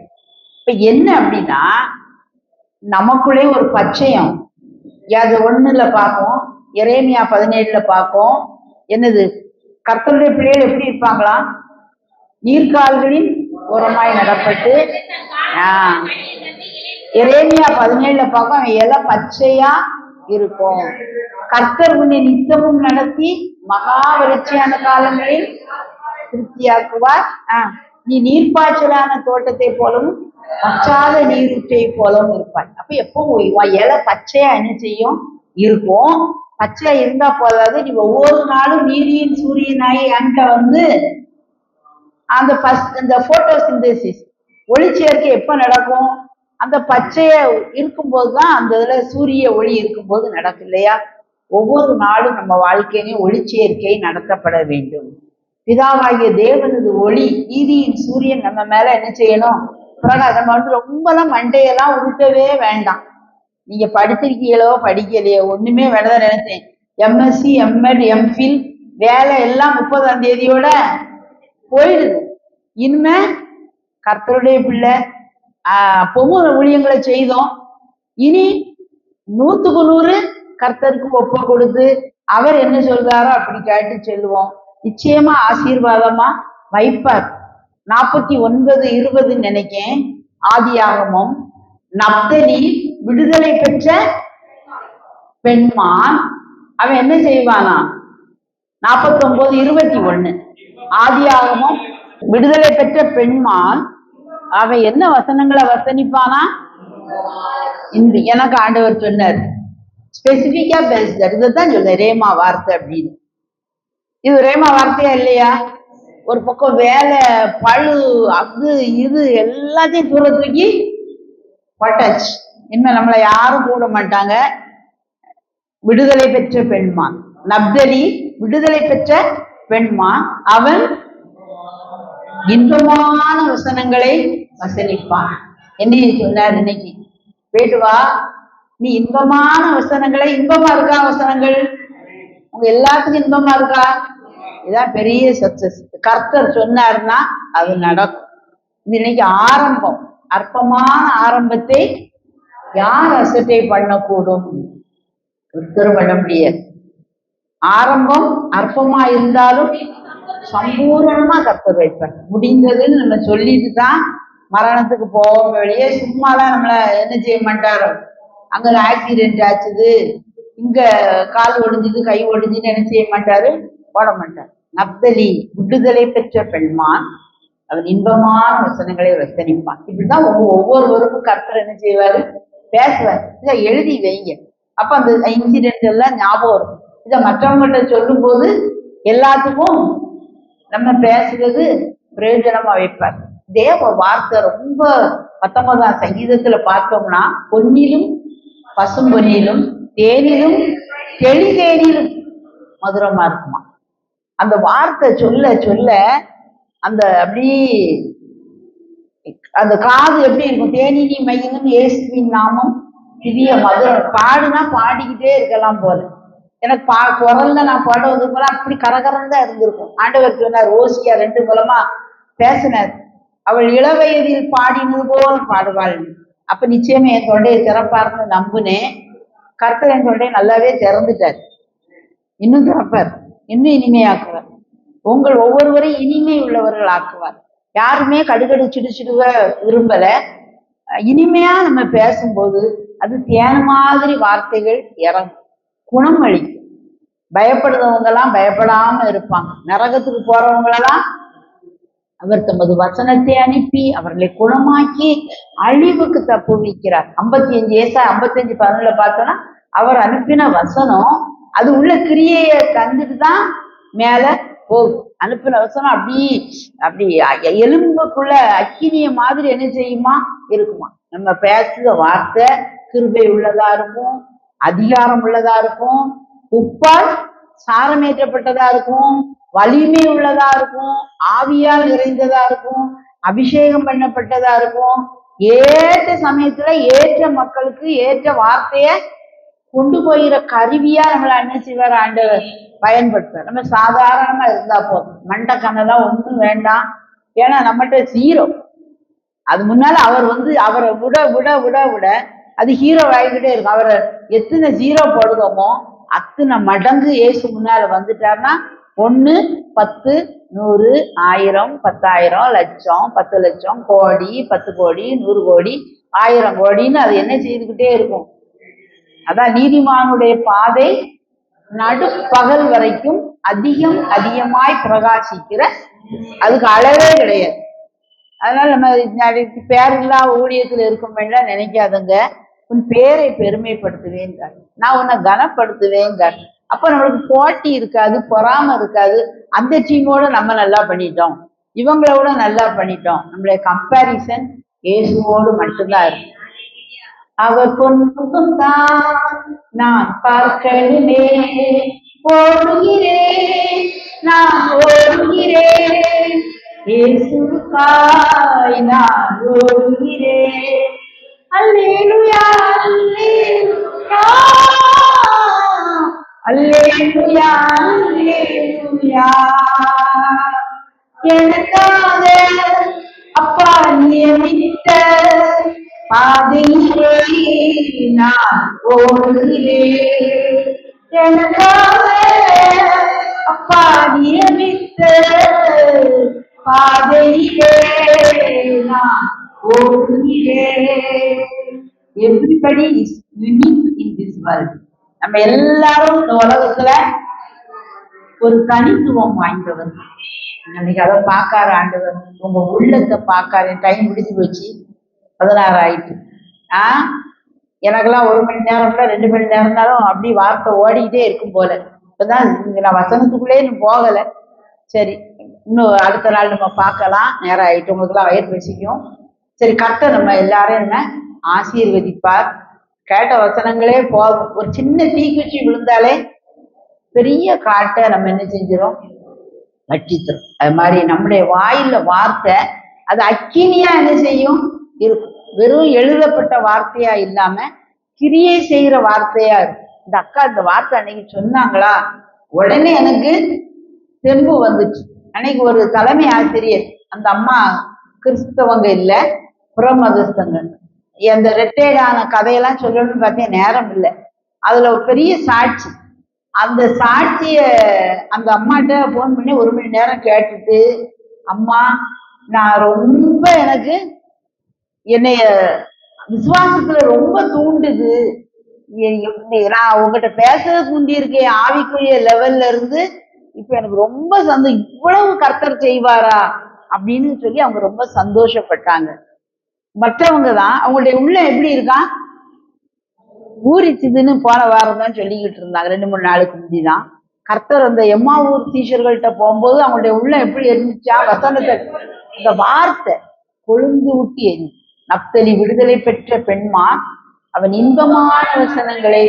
இப்ப என்ன அப்படின்னா, நமக்குள்ளே ஒரு பச்சையம் அது 1ல பார்ப்போம், எரேமியா 17ல பார்ப்போம். என்னது, கர்த்தருடைய பிள்ளைகள் எப்படி இருப்பாங்களா, நீர்கால்களின் ஓரமாய் நடப்பட்டு. எரேமியா 17ல பார்ப்போம், அவன் இலை பச்சையா இருக்கும். கர்த்தர் உன்னை நித்தமும் நடத்தி மகா வறட்சியான காலங்களில் திருப்தியாக்குவார். நீ நீர்ப்பாய்ச்சலான தோட்டத்தை போலவும் பச்சாத நீரூற்றை போலவும் இருப்பாய். அப்ப எப்போ இலை பச்சையா என்ன செய்யும், இருக்கும். பச்சையா இருந்தா போதாது, நீ ஒவ்வொரு நாளும் நீரின் சூரியனாய் என்கிட்ட அந்த போட்டோசிந்தசிஸ் ஒளிச்சேர்க்கை எப்ப நடக்கும், அந்த பச்சைய இருக்கும்போதுதான் அந்த இதுல சூரிய ஒளி இருக்கும்போது நடக்கும் இல்லையா. ஒவ்வொரு நாளும் நம்ம வாழ்க்கையிலையும் ஒளிச்சேர்க்கை நடத்தப்பட வேண்டும். பிதாவாகிய தேவனது ஒளி, நீதியின் சூரியன் நம்ம மேல என்ன செய்யணும், நம்ம ரொம்பலாம் மண்டையெல்லாம் உருட்டவே வேண்டாம். நீங்க படிச்சிருக்கீங்களோ படிக்கலையோ ஒண்ணுமே வேணதான் நினைச்சேன். எம்எஸ்சி, எம்எட், எம்ஃபில் வேலை எல்லாம் 30ஆம் தேதியோட போயிடுது. இனிமே கர்த்தருடைய பிள்ளை பொது ஊழியங்களை செய்தோம். இனி 100க்கு 100 கர்த்தருக்கு ஒப்ப கொடுத்து அவர் என்ன சொல்றாரோ அப்படி கேட்டு செல்லுவோம். நிச்சயமா ஆசீர்வாதமா வைப்பார். 49:20 நினைக்கேன் ஆதியாகமம். நப்தலி விடுதலை பெற்ற பெண்மான் அவன் என்ன செய்வானா, 49:21 ஆதியாகமம். விடுதலை பெற்ற பெண்மான் அவன் என்ன வசனங்களை வசனிப்பானா, எனக்கு ஆண்டவர் சொன்னார். ஸ்பெசிபிக்கா பேசுறார். இதைத்தான் சொல்ல ரேமா வார்த்தை அப்படின்னு. இது ரேமா வார்த்தையா இல்லையா. ஒரு பக்கம் வேலை பழு அது இது எல்லாத்தையும் தூர தூக்கி பட்டாச்சு. இனிமே நம்மளை யாரும் கூட மாட்டாங்க. விடுதலை பெற்ற பெண்மான் நப்தலி, விடுதலை பெற்ற பெண்மான் அவன் இன்பமான வசனங்களை வசனிப்பான். என்ன சொன்னார் இன்னைக்கு, வேட்டுவா நீ இன்பமான வசனங்களை, இன்பமா இருக்கா வசனங்கள் உங்க எல்லாத்துக்கும் இன்பமா இருக்கா, இதான் பெரிய சக்சஸ். கர்த்தர் சொன்னார்னா அது நடக்கும். இது இன்னைக்கு ஆரம்பம். அற்பமான ஆரம்பத்தை யார் அசட்டை பண்ணக்கூடும், ஒருத்தரும் பண்ண முடியாது. ஆரம்பம் அற்பமா இருந்தாலும் சம்பூர்ணமா கர்த்தர் வைப்பார். முடிந்ததுன்னு நம்ம சொல்லிட்டு தான் மரணத்துக்கு போவோம். வெளியே சும்மாலாம் நம்மளை என்ன செய்ய மாட்டாரோ. அங்க ஆக்சிடென்ட் ஆச்சுது, இங்க கால் ஒடிஞ்சுது, கை ஒடிஞ்சுன்னு என்ன செய்ய மாட்டாரு, போட மாட்டார். நப்தலி விடுதலை பெற்ற பெண்மான் அவன் இன்பமான வசனங்களை வசனிப்பான். இப்படிதான் ஒவ்வொருவருக்கும் கர்த்தர் என்ன செய்வாரு, பேசுவார். இதை எழுதி வைங்க. அப்ப அந்த இன்சிடென்ட் எல்லாம் ஞாபகம் இருக்கும். இதை மற்றவங்கள்ட்ட சொல்லும் போது எல்லாத்துக்கும் நம்ம பேசுறது பிரயோஜனமா வைப்பார். தேவ வார்த்தை ரொம்ப 19ஆம் சங்கீதத்துல பார்த்தோம்னா, பொன்னிலும் பசும்பொன்னிலும் தேனிலும் தெளிதேனிலும் மதுரமா இருக்குமா. அந்த வார்த்தை சொல்ல சொல்ல அந்த அப்படி அந்த காது எப்படி இருக்கும், தேனினி மையிலும் இயேசுவின் நாமம் திவ்ய மதுரம். பாடுனா பாடிக்கிட்டே இருக்கலாம் போல. எனக்கு குரல்ல நான் பாட வந்து போல அப்படி கரகரம் தான் இருந்திருக்கும். ஆண்டவர் சொன்னார், ஓசியா 2 மூலமா பேசினார், அவள் இளவயதில் பாடினது போல பாடுவாள். அப்ப நிச்சயமா என் தொண்டையை திறப்பார்னு நம்புனேன். கர்த்தர் என் தொண்டையை நல்லாவே திறந்துட்டார். இன்னும் திறப்பார், இன்னும் இனிமையாக்குவார். உங்கள் ஒவ்வொருவரையும் இனிமை உள்ளவர்கள் ஆக்குவார். யாருமே கடுகடு சிடுசிடுவ விரும்பல. இனிமையா நம்ம பேசும்போது அது தேன மாதிரி வார்த்தைகள் இறங்கும், குணம் அளிக்கும். பயப்படுறவங்க எல்லாம் பயப்படாம இருப்பாங்க. நரகத்துக்கு போறவங்களெல்லாம் அவர் தமது வசனத்தை அனுப்பி அவர்களை குணமாக்கி அழிவுக்கு தப்புவிக்கிறார். 55:11 பார்த்தோம்னா அவர் அனுப்பின வசனம் அது உள்ள கிரியையை தந்துட்டு தான் மேல போகும். அனுப்பின வசனம் அப்படி எலும்புக்குள்ள அக்கினிய மாதிரி என்ன செய்யுமா இருக்குமா. நம்ம பேசுற வார்த்தை கிருபை உள்ளதா இருக்கும், அதிகாரம் உள்ளதா இருக்கும், உப்பால் சாரமேற்றப்பட்டதா இருக்கும், வலிமை உள்ளதா இருக்கும், ஆவியால் நிறைந்ததா இருக்கும், அபிஷேகம் பண்ணப்பட்டதா இருக்கும். ஏற்ற சமயத்துல ஏற்ற மக்களுக்கு ஏற்ற வார்த்தைய கொண்டு போயிற கருவியா நம்மள என்ன செய்வார் ஆண்டவர் பயன்படுத்துவார். நம்ம சாதாரணமா இருந்தா போதும், மண்டக்கண்ணெல்லாம் ஒண்ணும் வேண்டாம். ஏன்னா நம்மகிட்ட ஜீரோ. அது முன்னால அவர் அவரை விட விட விட விட அது ஹீரோ ஆகிக்கிட்டே இருக்கும். அவரை எத்தனை ஜீரோ போடுவோமோ அத்தனை மடங்கு இயேசு முன்னால வந்துட்டாருன்னா 1, 10, 100, 1000, 10,000, லட்சம், 10 லட்சம், கோடி, 10 கோடி, 100 கோடி, 1000 கோடின்னு அது என்ன செய்துக்கிட்டே இருக்கும். அதான் நீதிமானுடைய பாதை நடுப்பகல் வரைக்கும் அதிகமாய் பிரகாசிக்கிற, அதுக்கு அளவே கிடையாது. அதனால நம்ம பேரில்லா ஊழியத்துல இருக்கும் வேண்டாம் நினைக்காதுங்க. உன் பேரை பெருமைப்படுத்துவேங்க, நான் உன்னை கனப்படுத்துவேங்க. அப்ப நம்மளுக்கு போட்டி இருக்காது, பொறாம இருக்காது. அந்த டீமோட நம்ம நல்லா பண்ணிட்டோம், இவங்களோட நல்லா பண்ணிட்டோம். நம்மளுடைய கம்பாரிசன் இயேசுவோடு மட்டும்தான் இருக்கு. அவர் பொன்முகம்தான் நான் பார்க்கணுமே, ஓடுகிறேன் நான் ஓடுகிறேன், இயேசுவுக்காய் நான் ஓடுகிறேன். அல்லேலூயா அல்லேலூயா அல்லேலூயா அல்லேலூயா. எனக்காக அப்பா நியமித்த பாதையிலே நான் ஓடுகிறேன். எனக்காக அப்பா நியமித்த பாதையிலே நான் ஓடுகிறேன். Everybody is unique in this world. நம்ம எல்லாரும் இந்த உலகத்துல ஒரு தனித்துவம் வாய்ந்தவர். இன்னைக்கு அதை பார்க்காரு ஆண்டவர், உங்க உள்ளத்தை பார்க்காரு. டைம் முடிஞ்சு போச்சு, 16 ஆயிட்டு. எனக்கெல்லாம் 1 மணி நேரம்ல 2 மணி நேரம்னாலும் அப்படி வார்த்தை ஓடிக்கிட்டே இருக்கும் போல. இப்பதான் நான் வசனத்துக்குள்ளே இன்னும் போகலை. சரி, இன்னும் அடுத்த நாள் நம்ம பார்க்கலாம். நேரம் ஆயிட்டு, உங்களுக்குலாம் வயிறு பேசிக்கும். சரி, கர்த்தர் நம்ம எல்லாரும் என்ன ஆசீர்வதிப்பார். கேட்ட வசனங்களே போதும். ஒரு சின்ன தீக்குச்சி விழுந்தாலே பெரிய காட்டை நம்ம என்ன செஞ்சிடும், வச்சித்தரும். அது மாதிரி நம்முடைய வாயில வார்த்தை அது அக்கினியா என்ன செய்யும் இருக்கும். வெறும் எழுதப்பட்ட வார்த்தையா இல்லாம கிரியை செய்கிற வார்த்தையா இருக்கும். இந்த அக்கா இந்த வார்த்தை அன்னைக்கு சொன்னாங்களா, உடனே எனக்கு தெம்பு வந்துச்சு. அன்னைக்கு ஒரு தலைமை ஆசிரியர், அந்த அம்மா கிறிஸ்தவங்க இல்ல, புறமதஸ்தங்க. அந்த ரிட்டையர்டான கதையெல்லாம் சொல்லணும்னு பார்த்தேன், நேரம் இல்லை. அதுல ஒரு பெரிய சாட்சி. அந்த சாட்சிய அந்த அம்மாட்ட போன் பண்ணி 1 மணி நேரம் கேட்டுட்டு, அம்மா நான் ரொம்ப எனக்கு என்னைய விசுவாசத்துல ரொம்ப தூண்டுது, நான் உங்ககிட்ட பேசுறதுக்கு முந்தி இருக்கேன் ஆவிக்குரிய லெவல்ல இருந்து இப்ப எனக்கு ரொம்ப இவ்வளவு கர்த்தர் செய்வாரா அப்படின்னு சொல்லி அவங்க ரொம்ப சந்தோஷப்பட்டாங்க. மற்றவங்க தான் அவங்களுடைய உள்ள எப்படி இருக்கான், ஊறிச்சுதுன்னு போன வாரம் தான் சொல்லிக்கிட்டு இருந்தாங்க. 2-3 நாளுக்கு முந்திதான் கர்த்தர் அந்த எம்மாவூர் டீச்சர்கள்ட்ட போகும்போது அவங்களுடைய உள்ள எப்படி இருந்துச்சா, வசனத்தை அந்த வார்த்தை கொழுந்து ஊட்டி எரி. நப்தலி விடுதலை பெற்ற பெண்மான் அவன் இன்பமான வசனங்களை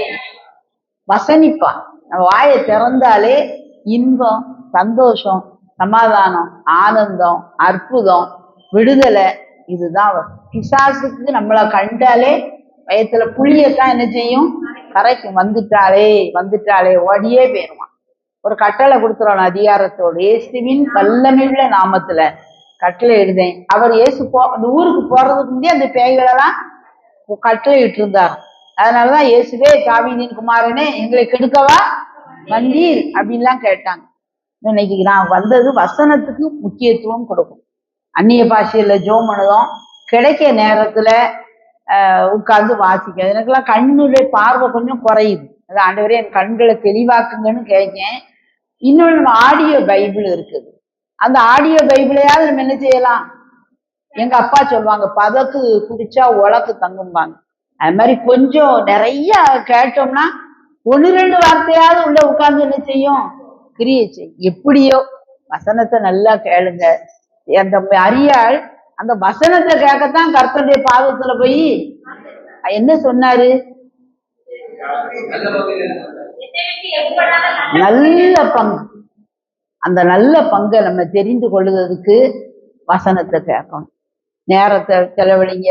வசனிப்பான். நம்ம வாயை திறந்தாலே இன்பம், சந்தோஷம், சமாதானம், ஆனந்தம், அற்புதம், விடுதலை, இதுதான் வரும். பிசாசுக்கு நம்மளை கண்டாலே வயத்துல புளியத்தான் என்ன செய்யும், கரைக்கும். வந்துட்டாலே ஓடியே போயிருவான். ஒரு கட்டளை கொடுத்துறோம் அதிகாரத்தோடு, இயேசுவின் வல்லமையுள்ள நாமத்துல கட்டளை எழுதேன். அவர் இயேசு அந்த ஊருக்கு போறதுக்கு முன்னே அந்த பேய்களெல்லாம் கட்டளை இட்டு இருந்தார். அதனாலதான் இயேசுவே தாவீதின் குமாரனே எங்களை கெடுக்கவா வந்தீர் அப்படின்லாம் கேட்டாங்க. இன்னைக்கு நான் வந்தது வசனத்துக்கு முக்கியத்துவம் கொடுக்கும். அந்நிய பாஷையில ஜோம் பண்ணுதோம், கிடைக்க நேரத்துல உட்கார்ந்து வாசிக்க. எனக்கெல்லாம் கண்ணுடைய பார்வை கொஞ்சம் குறையுது. அது ஆண்டவரே என் கண்களை தெளிவாக்குங்கன்னு கேட்கேன். இன்னொன்று நம்ம ஆடியோ பைபிள் இருக்குது. அந்த ஆடியோ பைபிளையாவது நம்ம என்ன செய்யலாம். எங்க அப்பா சொல்லுவாங்க, பதக்கு குடிச்சா உலக்கு தங்கும்பாங்க. அது மாதிரி கொஞ்சம் நிறைய கேட்டோம்னா 1-2 வார்த்தையாவது உள்ள உட்கார்ந்து என்ன செய்யும், கிரியை செய். எப்படியோ வசனத்தை நல்லா கேளுங்க. அந்த அரியாள் அந்த வசனத்தை கேட்கத்தான் கர்த்தருடைய பாதத்துல போய் என்ன சொன்னாரு? நல்ல பங்கு. அந்த நல்ல பங்கை நம்ம தெரிந்து கொள்ளுறதுக்கு வசனத்தை கேட்கணும். நேரத்தை செலவழிங்க.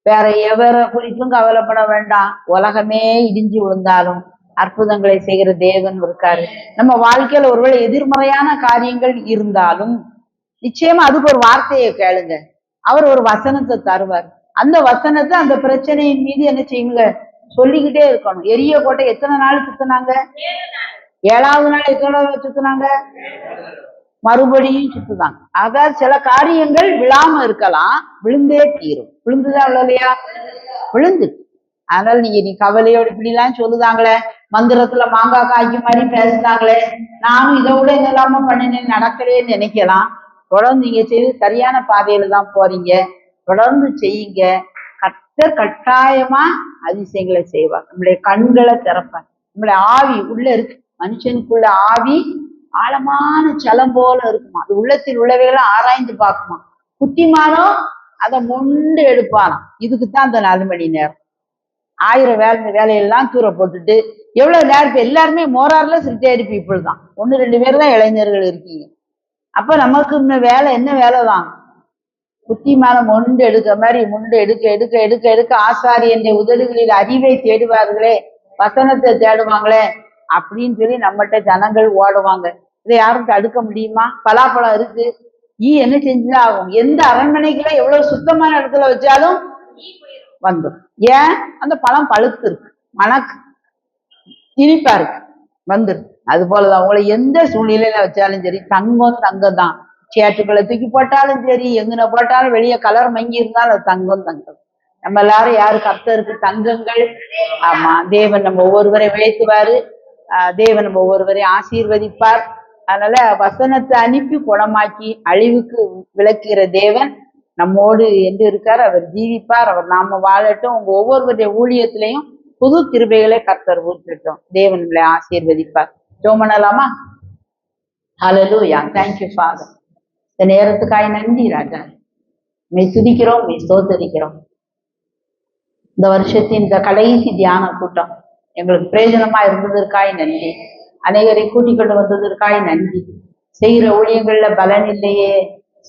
வேற எவரை குறித்தும் கவலைப்பட வேண்டாம். உலகமே இடிஞ்சு விழுந்தாலும் அற்புதங்களை செய்கிற தேவன் இருக்காரு. நம்ம வாழ்க்கையில ஒருவேளை எதிர்மறையான காரியங்கள் இருந்தாலும் நிச்சயமா அதுக்கு ஒரு வார்த்தையை கேளுங்க. அவர் ஒரு வசனத்தை தருவார். அந்த வசனத்தை அந்த பிரச்சனையின் மீது என்ன செய்யுங்க, சொல்லிக்கிட்டே இருக்கணும். எரிய கோட்டை எத்தனை நாள் சுத்தினாங்க? 7வது நாள் எத்தனை நாள் சுத்தினாங்க? மறுபடியும் சுத்துதாங்க. அதாவது சில காரியங்கள் விழாம இருக்கலாம், விழுந்தே தீரும். விழுந்துதான் விழலையா? விழுந்து. அதனால நீ கவலையோடு இப்படி எல்லாம் சொல்லுதாங்களே, மந்திரத்துல மாங்காய் காய்க்கு மாதிரி பேசுனாங்களே, நானும் இதை விட என்னெல்லாம பண்ணினேன் நடக்கலேன்னு நினைக்கலாம். தொடர்ந்து நீங்க செய்து சரியான பாதையில தான் போறீங்க. தொடர்ந்து செய்யுங்க. கர்த்தர் கட்டாயமா அதிசயங்களை செய்வார். நம்மளுடைய கண்களை திறப்பார். நம்மளுடைய ஆவி உள்ள இருக்கு. மனுஷனுக்குள்ள ஆவி ஆழமான சலம் போல இருக்குமா. அது உள்ளத்தில் உள்ளவைகளை ஆராய்ந்து பார்க்குமா. புத்திமானோ அதை மொண்டு எடுப்பானாம். இதுக்குத்தான் அந்த 4 மணி நேரம். 1000 வேலையெல்லாம் தூர போட்டுட்டு எவ்வளவு நேரம்? இப்ப எல்லாருமே மோரார்ல ரிட்டையர்டு பீப்புள் தான். 1-2 பேர் தான் இளைஞர்கள் இருக்கீங்க. அப்ப நமக்கு இன்னும் வேலை என்ன வேலை தான்? புத்தி மேல மொண்டு எடுக்க மாதிரி முண்டு எடுக்க எடுக்க எடுக்க எடுக்க ஆசாரியனுடைய உதடுகளில் அறிவை தேடுவார்களே, வசனத்தை தேடுவாங்களே அப்படின்னு சொல்லி நம்மகிட்ட ஜனங்கள் ஓடுவாங்க. இதை யாரும் தடுக்க முடியுமா? பலாப்பழம் இருக்கு, என்ன செஞ்சுதான் ஆகும். எந்த அரண்மனைக்குள்ள எவ்வளவு சுத்தமான இடத்துல வச்சாலும் வந்துடும். ஏன்? அந்த பழம் பழுத்து இருக்கு, மணக்கு இனிப்பா இருக்கு, வந்துடும். அது போலதான் உங்களை எந்த சூழ்நிலையில வச்சாலும் சரி, தங்கம் தங்கம் தான். சேட்டுக்களை தூக்கி போட்டாலும் சரி, எங்கன போட்டாலும் வெளியே கலர் மங்கி இருந்தாலும் அது தங்கம் தங்கம். நம்ம எல்லாரும் யாரு? கர்த்தருக்கு தங்கங்கள். ஆமா, தேவன் நம்ம ஒவ்வொருவரை உயர்த்துவாரு. தேவன் நம்ம ஒவ்வொருவரை ஆசீர்வதிப்பார். அதனால வசனத்தை அனுப்பி குணமாக்கி அழிவுக்கு விளக்குகிற தேவன் நம்மோடு என்று இருக்கார். அவர் ஜீவிப்பார். அவர் நாம வாழட்டும். உங்க ஒவ்வொருவருடைய ஊழியத்திலையும் புது கிருபைகளை கர்த்தர் ஊற்றட்டும். தேவன் உங்களை ஆசீர்வதிப்பார். ஜெபம் பண்ணலாமா? ஹல்லேலூயா. Thank you father. இந்த நேரத்துக்காய் நன்றி ராஜா. மெய் துதிக்கிறோம், மெய் ஸ்தோத்தரிக்கிறோம். இந்த வருஷத்தின் இந்த கடைசி தியான கூட்டம் எங்களுக்கு பிரயோஜனமா இருந்ததற்காய் நன்றி. அனைவரை கூட்டிக் கொண்டு வந்ததற்காய் நன்றி. செய்கிற ஊழியங்கள்ல பலன் இல்லையே,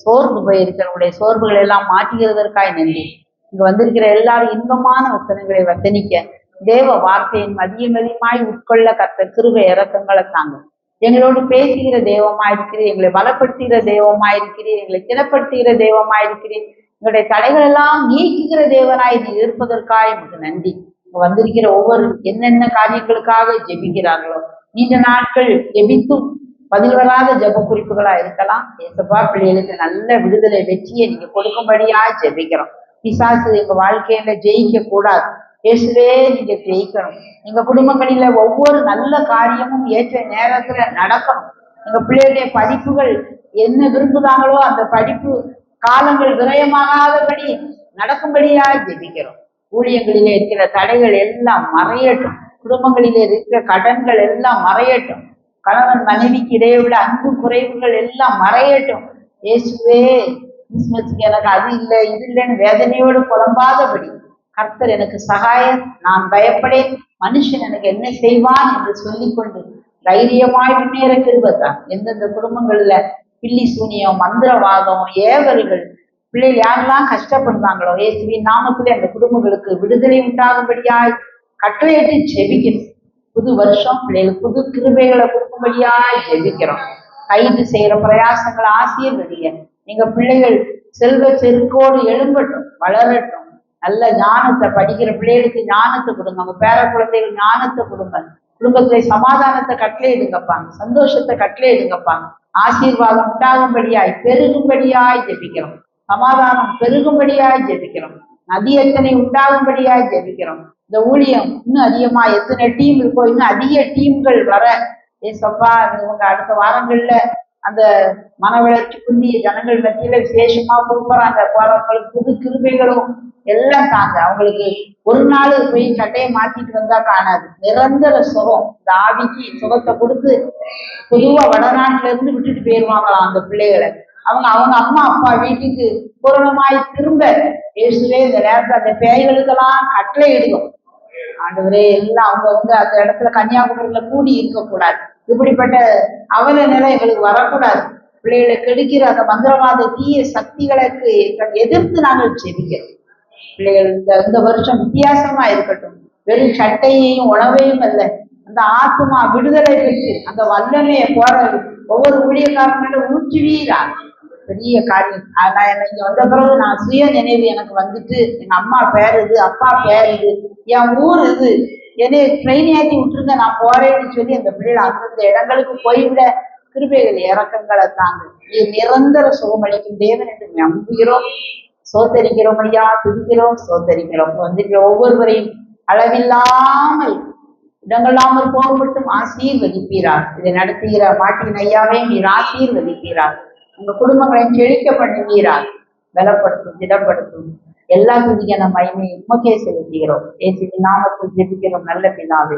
சோர்ந்து போயிருக்கிறவங்களுடைய சோர்வுகள் எல்லாம் மாற்றுகிறதற்காய் நன்றி. இங்க வந்திருக்கிற எல்லாரும் இன்பமான வசனங்களை வசனிக்க, தேவ வார்த்தையின் மதியமதியமாய் உட்கொள்ள கர்த்தர் கிருபை இரக்கங்களை தாங்க. எங்களோடு பேசுகிற தெய்வமாயிருக்கிறீர், எங்களை பலப்படுத்துகிற தெய்வமாயிருக்கிறீர், எங்களை திடப்படுத்துகிற தெய்வமாயிருக்கிறீர். எங்களுடைய தடைகள் எல்லாம் நீக்குகிற தேவனாய் நீ இருப்பதற்காக எனக்கு நன்றி. இங்க வந்திருக்கிற ஒவ்வொரு என்னென்ன காரியங்களுக்காக ஜெபிக்கிறார்களோ, நீண்ட நாட்கள் ஜெபித்தும் பதில் வராத ஜெப குறிப்புகளா இருக்கலாம். ஏசப்பா, பிள்ளைகளுக்கு நல்ல விடுதலை வெற்றியை நீங்க கொடுக்கும்படியா ஜெபிக்கிறோம். பிசாசு எங்க வாழ்க்கையில ஜெயிக்க கூடாது. இயேசுவே நீங்க ஜெயிக்கணும். எங்க குடும்பங்களில ஒவ்வொரு நல்ல காரியமும் ஏற்ற நேரத்துல நடக்கணும். எங்க பிள்ளைகளுடைய படிப்புகள் என்ன விரும்புதாங்களோ அந்த படிப்பு காலங்கள் விரயமாகாதபடி நடக்கும்படியா ஜெபிக்கிறோம். ஊழியங்களிலே இருக்கிற தடைகள் எல்லாம் மறையட்டும். குடும்பங்களிலே இருக்கிற கடன்கள் எல்லாம் மறையட்டும். கணவன் மனைவிக்கு இடையே உள்ள அன்பு குறைவுகள் எல்லாம் மறையட்டும். இயேசுவே, கிறிஸ்துமஸ்க்கு எனக்கு அது இல்லை இது இல்லைன்னு வேதனையோடு புலம்பாதபடி கர்த்தர் எனக்கு சகாயம், நான் பயப்படேன், மனுஷன் எனக்கு என்ன செய்வான் என்று சொல்லிக்கொண்டு தைரியமாய் முன்னேற கிருபைதான். எந்தெந்த குடும்பங்கள்ல பில்லி சூனியம், மந்திரவாதம், ஏவல்கள், பிள்ளைகள் யாரெல்லாம் கஷ்டப்படுறாங்களோ, இயேசுவின் நாமத்திலே அந்த குடும்பங்களுக்கு விடுதலை உண்டாகும்படியாய் கட்டளையிட்டு ஜெபிக்கணும். புது வருஷம் பிள்ளைகளுக்கு புது கிருபைகளை கொடுக்கும்படியாய் ஜெபிக்கிறோம். கைது செய்யற பிரயாசங்களை ஆசீர்வதிங்க. எங்க பிள்ளைகள் செல்வ செருக்கோடு எழும்பட்டும், வளரட்டும். நல்ல ஞானத்தை படிக்கிற பிள்ளைகளுக்கு ஞானத்தை கொடுங்க. அவங்க பேர குழந்தைகள் ஞானத்தை கொடுங்க. குடும்பத்துல சமாதானத்தை கட்டளையிடுங்கப்பாங்க, சந்தோஷத்தை கட்டளையிடுங்கப்பாங்க. ஆசீர்வாதம் உண்டாகும்படியாய் பெருகும்படியாய் ஜெபிக்கிறோம். சமாதானம் பெருகும்படியாய் ஜெபிக்கிறோம். நதியத்தனை உண்டாகும்படியாய் ஜெபிக்கிறோம். இந்த ஊழியம் இன்னும் அதிகமா எத்தனை டீம் இருக்கோ இன்னும் அதிக டீம்கள் வர ஏசப்பா, இவங்க அடுத்த வாரங்கள்ல அந்த மன வளர்ச்சி புந்திய ஜனங்கள் மத்தியில விசேஷமா கொடுக்குறாங்க. போறவங்களுக்கு புது கிருபைகளும் எல்லாம் தாங்க. அவங்களுக்கு ஒரு நாள் போய் சட்டையை மாத்திட்டு வந்தா காணாது. நிரந்தர சுகம். இந்த ஆவிக்கு சுகத்தை கொடுத்து பொதுவா வடநாட்டுல இருந்து விட்டுட்டு போயிருவாங்களாம் அந்த பிள்ளைகளை. அவங்க அவங்க அம்மா அப்பா வீட்டுக்கு பூரணமாய் திரும்ப இயேசுவே இந்த நேரத்துல அந்த பேய்களுக்கெல்லாம் கட்டளை இடுவோம். ஆண்டவரே எல்லாம் அவங்க வந்து அந்த இடத்துல கன்னியாகுமரியில கூடி இருக்கக்கூடாது. இப்படிப்பட்ட அவல நிலை எங்களுக்கு வரக்கூடாது. பிள்ளைகளை கெடுக்கிற அந்த மந்திரவாத தீய சக்திகளுக்கு எதிர்த்து நாங்கள் ஜெபிக்கிறோம். பிள்ளைகள் இந்த வருஷம் வித்தியாசமா இருக்கட்டும். வெறும் சட்டையையும் உணவையும் அல்ல, அந்த ஆத்மா விடுதலை பெற்று அந்த வல்லமையை போற ஒவ்வொரு ஊழியக்காரங்களும் ஊற்றுவீரா. பெரிய காரியம். ஆனா இங்க வந்த பிறகு நான் சுய நினைவு எனக்கு வந்துட்டு, எங்க அம்மா பேர் இது, அப்பா பேர் இது, என் ஊர் இது, என்னை ட்ரெயின் ஏற்றி விட்டுருங்க நான் போறேன்னு சொல்லி அந்த பிள்ளைகள் அந்தந்த இடங்களுக்கு போய்விட கிருபைகள் இறக்கங்களை தாங்க. இது நிரந்தர சுகமளிக்கும் தேவன் என்று நம்புகிறோம். சோத்தரிக்கிறோம் ஐயா, துதிக்கிறோம், சோத்தரிக்கிறோம். வந்துட்டு ஒவ்வொருவரையும் அளவில்லாமல் இடங்களாமல் போக மட்டும் ஆசீர்வதிப்பீரார். இதை நடத்துகிற மாட்டின் ஐயாவே நீர் ஆசீர்வதிப்பீரார். உங்க குடும்பங்களையும் செழிக்க பண்ணுவீரார். பலப்படுத்தும், திடப்படுத்தும். எல்லா துதிக்கான மகிமையை உமக்கே செலுத்துகிறோம். இயேசுவின் நாமத்தில் ஜெபிக்கிறோம் நல்ல பிதாவே.